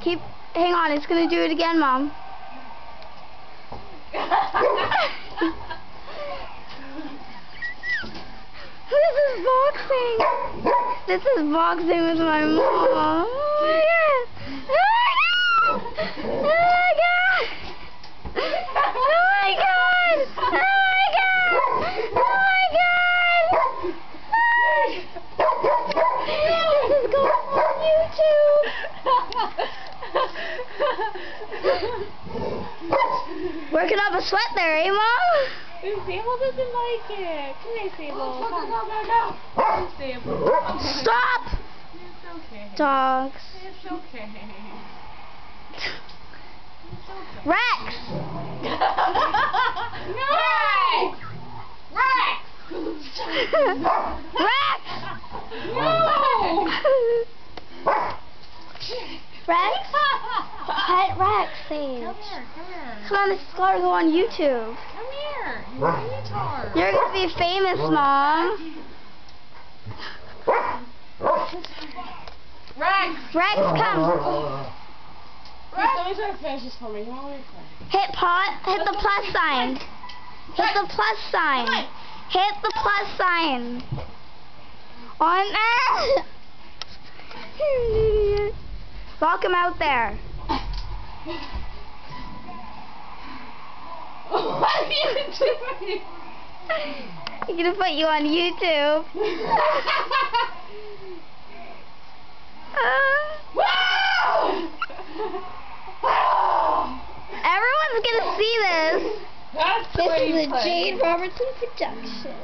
Hang on, it's gonna do it again, Mom. This is boxing. This is boxing with my mom. Oh my god. Oh my god. Oh my god. Oh my god. Oh my god. Oh my god. This is going on YouTube. Working up a sweat there, eh, Mom? Sable doesn't like it. Come here, Sable. No. Sable. Stop! It's okay. Dogs. It's okay. It's okay. Rex! No! Rex! Rex! No! Rex? Pet Rex, Sage. Come here. Come on, this is gotta go on YouTube. Come here. You're a retard. You're gonna be famous, Mom. Rex! Rex, come. Rex, let me try to finish this for me. Come on, Hit the plus sign. Hit the plus sign. Hit the plus sign. On there. You're an idiot. Walk him out there. What are you doing? I'm gonna put you on YouTube. Everyone's gonna see this. That's This is a Jade Robertson production.